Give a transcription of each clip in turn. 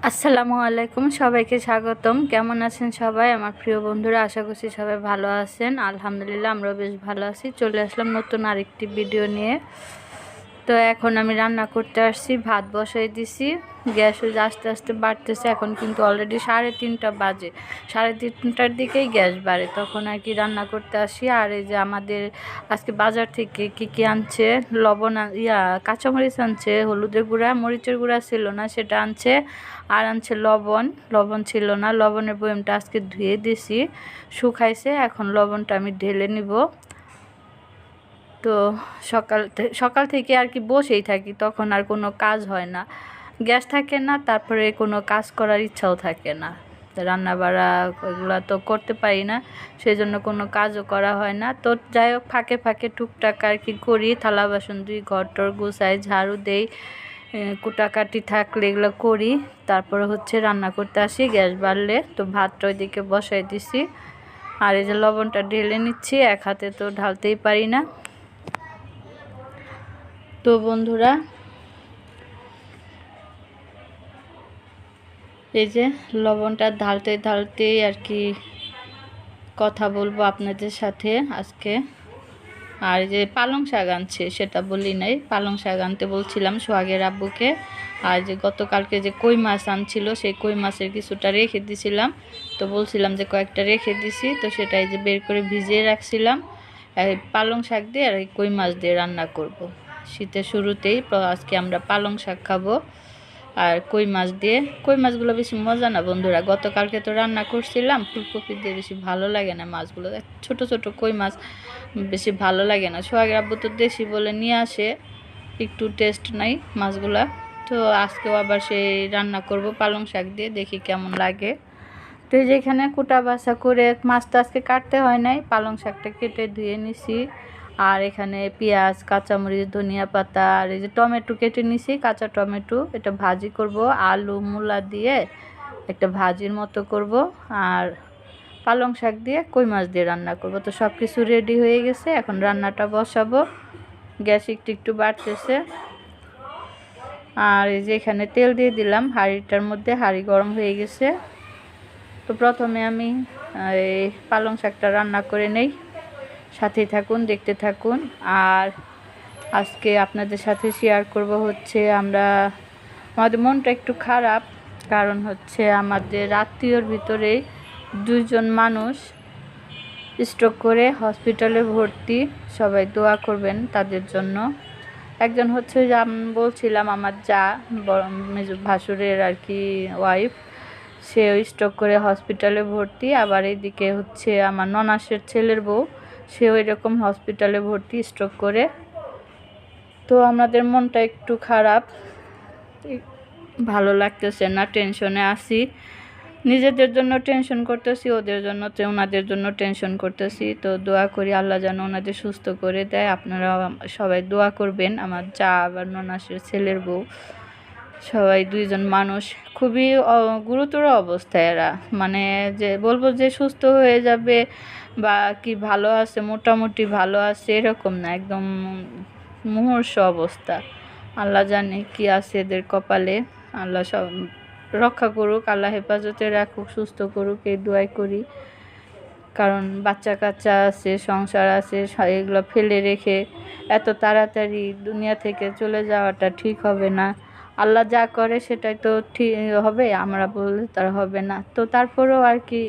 আসসালামু আলাইকুম, সবাইকে স্বাগতম। কেমন আছেন সবাই আমার প্রিয় বন্ধুরা? আশা করছি সবাই ভালো আছেন। আলহামদুলিল্লাহ আমরাও বেশ ভালো আছি। চলে আসলাম নতুন আরেকটি ভিডিও নিয়ে। তো এখন আমি রান্না করতে আসছি, ভাত বসাই দিছি। গ্যাস আস্তে আস্তে বাড়তেছে। এখন কিন্তু অলরেডি 3:30 বাজে। 3:30টার দিকেই গ্যাস বাড়ে, তখন আর কি রান্না করতে আসি। আর এই যে আমাদের আজকে বাজার থেকে কি আনছে, লবণ কাঁচামরিচ আনছে, হলুদের গুঁড়া, মরিচের গুঁড়া ছিল না সেটা আনছে, আর আনছে লবণ ছিল না। লবণের বয়ামটা আজকে ধুয়ে দিছি, শুকাইছে। এখন লবণটা আমি ঢেলে নিব। তো সকাল থেকে আর কি বসেই থাকি, তখন আর কোনো কাজ হয় না, গ্যাস থাকে না, তারপরে কোনো কাজ করার ইচ্ছাও থাকে না। রান্না বাড়া এগুলো তো করতে পারি না, সেই জন্য কোনো কাজও করা হয় না। তো যাই হোক, ফাঁকে ফাঁকে টুকটাক আর কি করি। থালা বাসন ধুই, ঘর টর গুছাই, ঝাড়ু দেই, কুটাকাটি থাকলে এগুলো করি। তারপরে হচ্ছে রান্না করতে আসি। গ্যাস বাড়লে তো ভাতটা ওইদিকে বসাই দিছি। আর এই যে লবণটা ঢেলে নিচ্ছি, এক হাতে তো ঢালতেই পারি না। তো বন্ধুরা, এই যে লবণটা ঢালতেই আর কি কথা বলবো আপনাদের সাথে আজকে। আর যে পালং শাক আনছে সেটা বলি নাই, পালং শাক আনতে বলছিলাম সোহাগের আব্বুকে। আর যে গতকালকে যে কই মাছ আনছিল, সেই কই মাছের কিছুটা রেখে দিছিলাম, তো বলছিলাম যে কয়েকটা রেখে দিছি, তো সেটাই যে বের করে ভিজিয়ে রাখছিলাম। এই পালং শাক দিয়ে আর এই কই মাছ দিয়ে রান্না করব। শীতের শুরুতেই আজকে আমরা পালং শাক খাবো আর কই মাছ দিয়ে। কই মাছগুলো বেশি মজা না বন্ধুরা, গতকালকে তো রান্না করছিলাম ফুলকপি দিয়ে, বেশি ভালো লাগে না মাছগুলো। ছোট ছোট কই মাছ বেশি ভালো লাগে না। সোহাগের আব্বু তো দেশি বলে নিয়ে আসে, একটু টেস্ট নাই মাছগুলা। তো আজকেও আবার সেই রান্না করব পালং শাক দিয়ে, দেখি কেমন লাগে। তো এই যে এখানে কুটা বাছা করে, মাছটা আজকে কাটতে হয় নাই, পালং শাকটা কেটে ধুয়ে নিছি। আর এখানে পেঁয়াজ, কাঁচামরিচ, ধনিয়া পাতা, আর এই যে টমেটো কেটে নিছি, কাঁচা টমেটো, এটা ভাজি করব। আলু মূলা দিয়ে একটা ভাজির মতো করব। আর পালং শাক দিয়ে কই মাছ দিয়ে রান্না করব। তো সব কিছু রেডি হয়ে গেছে, এখন রান্নাটা বসাবো। গ্যাস একটু বাড়তেছে। আর এই যে এখানে তেল দিয়ে দিলাম হাঁড়িটার মধ্যে, হাঁড়ি গরম হয়ে গেছে। তো প্রথমে আমি এই পালং শাকটা রান্না করে নেই, সাথেই থাকুন, দেখতে থাকুন। আর আজকে আপনাদের সাথে শেয়ার করব হচ্ছে আমাদের মনটা একটু খারাপ, কারণ হচ্ছে আমাদের আত্মীয়র ভিতরেই 2জন মানুষ স্ট্রোক করে হসপিটালে ভর্তি। সবাই দোয়া করবেন তাদের জন্য। একজন হচ্ছে যে আমি বলছিলাম আমার যা ভাসুরের আর কি ওয়াইফ, সে স্ট্রোক করে হসপিটালে ভর্তি। আবার এইদিকে হচ্ছে আমার ননাসের ছেলের বউ, সেও এরকম হসপিটালে ভর্তি স্ট্রোক করে। তো আমাদের মনটা একটু খারাপ, ভালো লাগতেছে না, টেনশনে আছি। নিজেদের জন্য টেনশন করতেছি, ওদের জন্য ওনাদের জন্য টেনশন করতেছি। তো দোয়া করি আল্লাহ যেন ওনাদের সুস্থ করে দেয়। আপনারা সবাই দোয়া করবেন। আমার যা আবার ননাসের ছেলের বউ, সবাই 2জন মানুষ খুবই গুরুতর অবস্থায়। এরা মানে যে বলবো যে সুস্থ হয়ে যাবে বা কি ভালো আছে, মোটামুটি ভালো আছে এরকম না, একদম মুমূর্ষু অবস্থা। আল্লাহ জানে কি আছে এদের কপালে। আল্লাহ সব রক্ষা করুক, আল্লাহ হেফাজতে রাখুক, সুস্থ করুক, এই দোয়াই করি। কারণ বাচ্চা কাচ্চা আছে, সংসার আছে, এগুলো ফেলে রেখে এত তাড়াতাড়ি দুনিয়া থেকে চলে যাওয়াটা ঠিক হবে না। আল্লাহ যা করে সেটাই তো ঠিক হবে, আমরা বললে তার হবে না। তো তারপরেও আর কি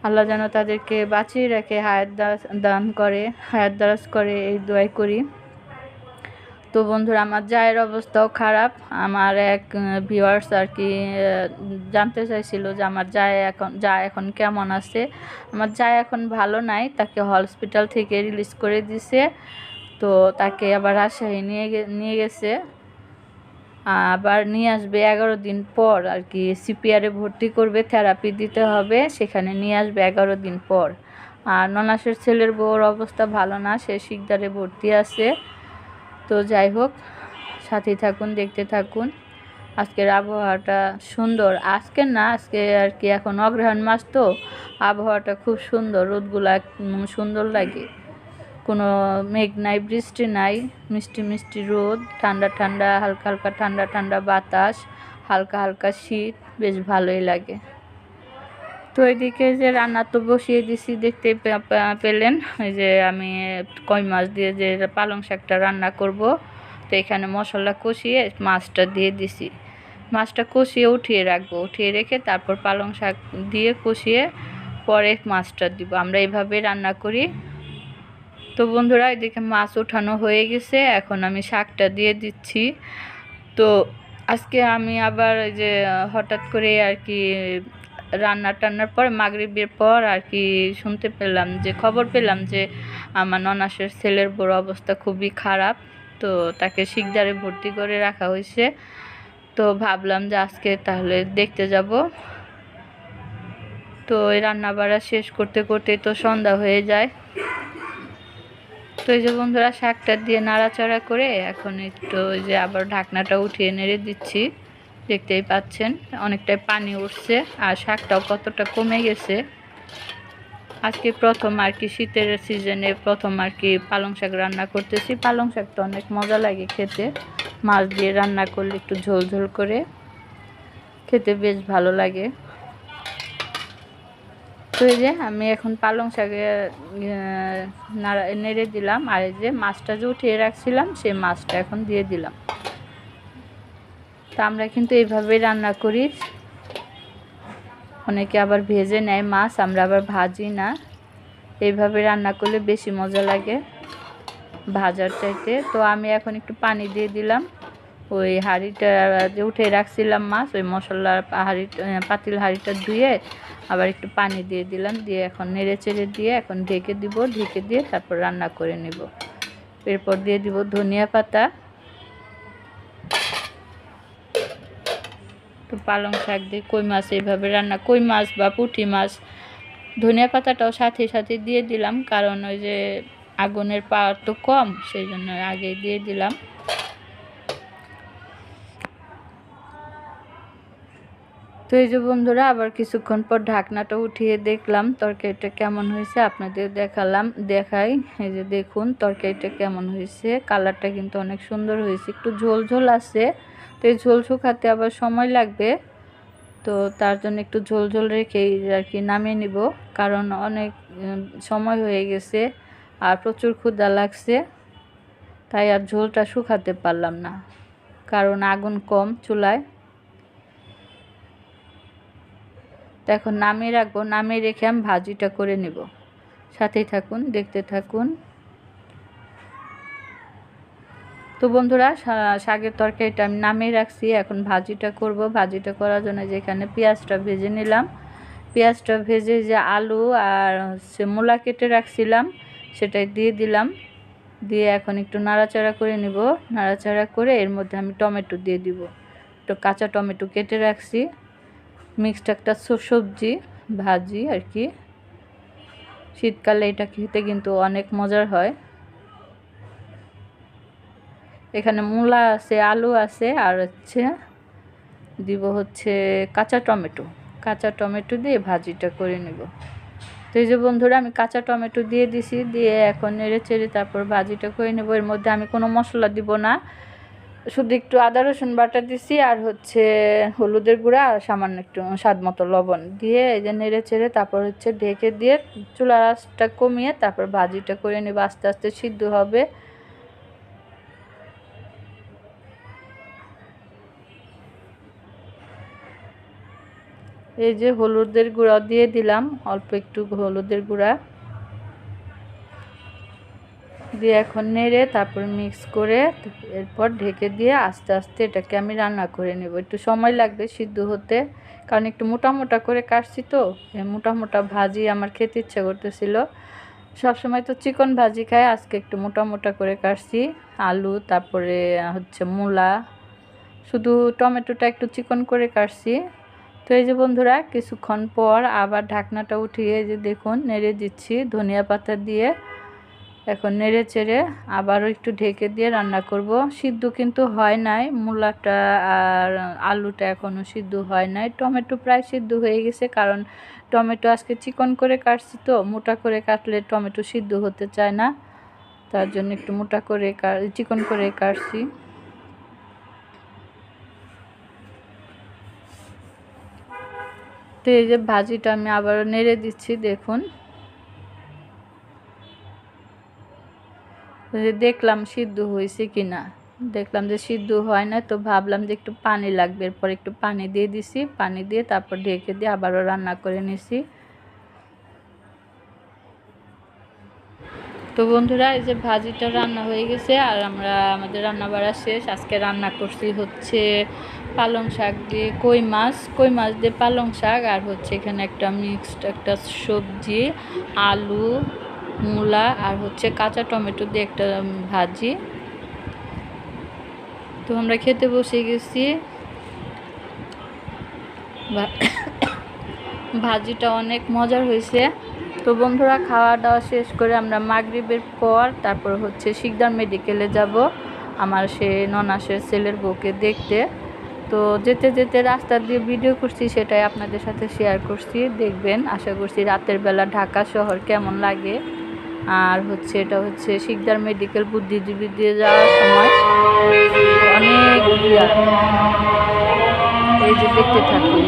আল্লাহ যেন তাদেরকে বাঁচিয়ে রাখে, হায়াত দান করে, হায়াত দারাজ করে, এই দোয়াই করি। তো বন্ধুরা, আমার জায়ের অবস্থাও খারাপ। আমার এক ভিউয়ার্স আর কি জানতে চাইছিল যে আমার যা এখন কেমন আছে। আমার যা এখন ভালো নাই, তাকে হসপিটাল থেকে রিলিজ করে দিছে। তো তাকে আবার রাজশাহী নিয়ে গেছে, আবার নিয়ে আসবে 11 দিন পর আর কি। সিপিআরে ভর্তি করবে, থেরাপি দিতে হবে, সেখানে নিয়ে আসবে 11 দিন পর। আর ননাসের ছেলের বউর অবস্থা ভালো না, সে শিকদারে ভর্তি আছে। তো যাই হোক, সাথেই থাকুন, দেখতে থাকুন। আজকের আবহাওয়াটা সুন্দর, আজকের না, আজকে আর কি এখন অগ্রহায়ণ মাস, তো আবহাওয়াটা খুব সুন্দর, রোদগুলা সুন্দর লাগে, কোনো মেঘ নাই, বৃষ্টি নাই, মিষ্টি মিষ্টি রোদ, ঠান্ডা ঠান্ডা, হালকা হালকা ঠান্ডা ঠান্ডা বাতাস, হালকা হালকা শীত, বেশ ভালোই লাগে। তো এদিকে যে রান্না তো বসিয়ে দিছি, দেখতে পেলেন এই যে আমি কই মাছ দিয়ে যে পালং শাকটা রান্না করব। তো এখানে মশলা কষিয়ে মাছটা দিয়ে দিছি। মাছটা কষিয়ে উঠিয়ে রাখবো, উঠিয়ে রেখে তারপর পালং শাক দিয়ে কষিয়ে পরে মাছটা দিব। আমরা এইভাবে রান্না করি। তো বন্ধুরা, এদিকে মাছ ওঠানো হয়ে গেছে, এখন আমি শাকটা দিয়ে দিচ্ছি। তো আজকে আমি আবার এই যে হঠাৎ করে আর কি টান্নার পর মাগরিবের পর আর কি শুনতে পেলাম, যে খবর পেলাম যে আমার ননাসের ছেলের বড় অবস্থা খুবই খারাপ। তো তাকে শিকদারে ভর্তি করে রাখা হয়েছে। তো ভাবলাম যে আজকে তাহলে দেখতে যাব। তো এই রান্না বাড়া শেষ করতে করতে তো সন্ধ্যা হয়ে যায়। তো এই যে বন্ধুরা, শাকটা দিয়ে নাড়াচাড়া করে এখন একটু ওই যে আবার ঢাকনাটা উঠিয়ে নেড়ে দিচ্ছি। দেখতেই পাচ্ছেন অনেকটাই পানি উঠছে, আর শাকটাও কতটা কমে গেছে। আজকে প্রথম আর কি শীতের সিজনে প্রথম আর কি পালং শাক রান্না করতেছি। পালং শাকটা অনেক মজা লাগে খেতে, মাছ দিয়ে রান্না করলে একটু ঝোল ঝোল করে খেতে বেশ ভালো লাগে। তো এই যে আমি এখন পালং শাকে নেড়ে দিলাম, আর এই যে মাছটা যে উঠিয়ে রাখছিলাম সেই মাছটা এখন দিয়ে দিলাম। তা আমরা কিন্তু এইভাবেই রান্না করি। অনেকে আবার ভেজে নেয় মাছ, আমরা আবার ভাজি না। এইভাবে রান্না করলে বেশি মজা লাগে ভাজার চাইতে। তো আমি এখন একটু পানি দিয়ে দিলাম। ওই হাঁড়িটা যে উঠে রাখছিলাম মাছ, ওই মশলার পাতিল হাঁড়িটা ধুয়ে আবার একটু পানি দিয়ে দিলাম, দিয়ে এখন নেড়ে চেড়ে দিয়ে এখন ঢেকে দিব। ঢেকে দিয়ে তারপর রান্না করে নিব। এরপর দিয়ে দিব ধনিয়া পাতা। তো পালং শাক দিয়ে কই মাছ এইভাবে রান্না, কই মাছ বা পুঁটি মাছ, ধনিয়া পাতাটাও সাথে সাথে দিয়ে দিলাম, কারণ ওই যে আগুনের পাওয়ার তো কম, সেই জন্য আগে দিয়ে দিলাম। তো এই যে বন্ধুরা, আবার কিছুক্ষণ পর ঢাকনাটা উঠিয়ে দেখলাম তরকারিটা কেমন হয়েছে, আপনাদের দেখাই। এই যে দেখুন তরকারিটা কেমন হয়েছে, কালারটা কিন্তু অনেক সুন্দর হয়েছে। একটু ঝোল ঝোল আছে, তো এই ঝোল শুকাতে আবার সময় লাগবে। তো তার জন্য একটু ঝোল ঝোল রেখেই আর কি নামিয়ে নিব, কারণ অনেক সময় হয়ে গেছে আর প্রচুর ক্ষুধা লাগছে, তাই আর ঝোলটা শুকাতে পারলাম না, কারণ আগুন কম চুলায়। তো এখন নামিয়ে রাখবো, নামিয়ে রেখে আমি ভাজিটা করে নিব। সাথেই থাকুন, দেখতে থাকুন। তো বন্ধুরা, শাকের তরকারিটা আমি নামিয়ে রাখছি, এখন ভাজিটা করব। ভাজিটা করার জন্য যেখানে পেঁয়াজটা ভেজে নিলাম, পেঁয়াজটা ভেজে যে আলু আর হচ্ছে মূলা কেটে রাখছিলাম সেটাই দিয়ে দিলাম। দিয়ে এখন একটু নাড়াচাড়া করে নিব। নাড়াচাড়া করে এর মধ্যে আমি টমেটো দিয়ে দিব। একটু কাঁচা টমেটো কেটে রাখছি। মিক্সড একটা সবজি ভাজি আর কি, শীতকালে এটা খেতে কিন্তু অনেক মজার হয়। এখানে মূলা আছে, আলু আছে, আর হচ্ছে দিব হচ্ছে কাঁচা টমেটো দিয়ে ভাজিটা করে নেব। তো এই যে বন্ধুরা, আমি কাঁচা টমেটো দিয়ে দিছি, দিয়ে এখন নেড়ে চেড়ে তারপর ভাজিটা করে নেব। এর মধ্যে আমি কোনো মশলা দিব না, শুধু একটু আদা রসুন বাটা দিছি, আর হচ্ছে হলুদের গুঁড়া, আর সামান্য একটু স্বাদ মতো লবণ দিয়ে এই যে নেড়ে চেড়ে তারপর হচ্ছে ঢেকে দিয়ে চুলার আঁচটা কমিয়ে তারপর ভাজিটা করে নেব। আস্তে আস্তে সিদ্ধ হবে। এই যে হলুদের গুঁড়া দিয়ে দিলাম, অল্প একটু হলুদের গুঁড়া দিয়ে এখন নেড়ে তারপর মিক্স করে এরপর ঢেকে দিয়ে আস্তে আস্তে এটাকে আমি রান্না করে নেব। একটু সময় লাগবে সিদ্ধ হতে, কারণ একটু মোটা মোটা করে কাটছি, তো মোটা মোটা ভাজি আমার খেতে ইচ্ছা করতেছিল। সবসময় তো চিকন ভাজি খাই, আজকে একটু মোটা মোটা করে কাটছি। আলু, তারপরে হচ্ছে মূলা, শুধু টমেটোটা একটু চিকন করে কাটছি। তো এই যে বন্ধুরা, কিছুক্ষণ পর আবার ঢাকনাটা উঠিয়ে যে দেখুন নেড়ে দিচ্ছি ধনিয়া পাতা দিয়ে। এখন নেড়ে চেড়ে আবারও একটু ঢেকে দিয়ে রান্না করব। সিদ্ধ কিন্তু হয় নাই, মূলাটা আর আলুটা এখনও সিদ্ধ হয় নাই। টমেটো প্রায় সিদ্ধ হয়ে গেছে, কারণ টমেটো আজকে চিকন করে কাটছি, তো মোটা করে কাটলে টমেটো সিদ্ধ হতে চায় না, তার জন্য একটু মোটা করে চিকন করে কাটছি। তো এই যে ভাজিটা আমি আবারও নেড়ে দিচ্ছি, দেখুন। দেখলাম সিদ্ধ হয়েছে কিনা, দেখলাম যে সিদ্ধ হয় না, তো ভাবলাম যে একটু পানি লাগবে, এরপর একটু পানি দিয়ে দিছি, পানি দিয়ে তারপর ঢেকে দিয়ে আবারও রান্না করে নিছি। তো বন্ধুরা, এই যে ভাজিটা রান্না হয়ে গেছে আর আমাদের রান্না বাড়া শেষ। আজকে রান্না করছি হচ্ছে পালং শাক দিয়ে কই মাছ দিয়ে পালং শাক, আর হচ্ছে এখানে একটা মিক্সড একটা সবজি, আলু, মূলা আর হচ্ছে কাঁচা টমেটো দিয়ে একটা ভাজি। তো আমরা খেতে বসে গেছি। ভাজিটা অনেক মজার হয়েছে। তো বন্ধুরা, খাওয়া দাওয়া শেষ করে আমরা মাগরিবের পর তারপর হচ্ছে শিকদার মেডিকেলে যাব আমার সে ননাসের ছেলের বউকে দেখতে। তো যেতে যেতে রাস্তা দিয়ে ভিডিও করছি, সেটাই আপনাদের সাথে শেয়ার করছি, দেখবেন। আশা করছি রাতের বেলা ঢাকা শহর কেমন লাগে। আর হচ্ছে এটা হচ্ছে শিকদার মেডিকেল বুদ্ধিজীবী দিয়ে যাওয়ার সময় অনেক এই যে দেখতে থাকুন।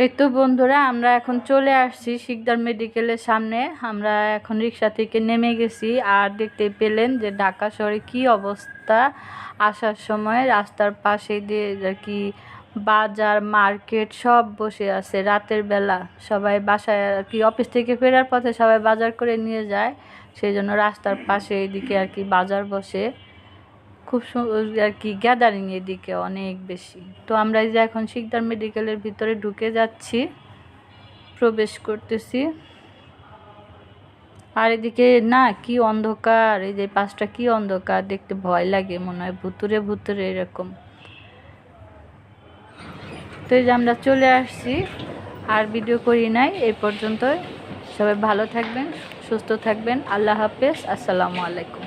এই তো বন্ধুরা, আমরা এখন চলে আসছি শিকদার মেডিকেলের সামনে। আমরা এখন রিক্সা থেকে নেমে গেছি। আর দেখতে পেলেন যে ঢাকা শহরে কি অবস্থা। আসার সময় রাস্তার পাশে দিয়ে আর কি বাজার মার্কেট সব বসে আছে রাতের বেলা। সবাই বাসায় আর কি অফিস থেকে ফেরার পথে সবাই বাজার করে নিয়ে যায়, সেই জন্য রাস্তার পাশে এদিকে আর কি বাজার বসে। খুব আর কি গ্যাদারিং এদিকে অনেক বেশি। তো আমরা এই যে এখন শিকদার মেডিকেলের ভিতরে ঢুকে যাচ্ছি, প্রবেশ করতেছি। আর এদিকে না কি অন্ধকার, এই যে পাশটা কি অন্ধকার, দেখতে ভয় লাগে, মনে হয় ভুতুরে ভুতুরে এরকম। তো এই যে আমরা চলে আসছি, আর ভিডিও করি নাই এই পর্যন্তই। সবাই ভালো থাকবেন, সুস্থ থাকবেন। আল্লাহ হাফেজ, আসসালামু আলাইকুম।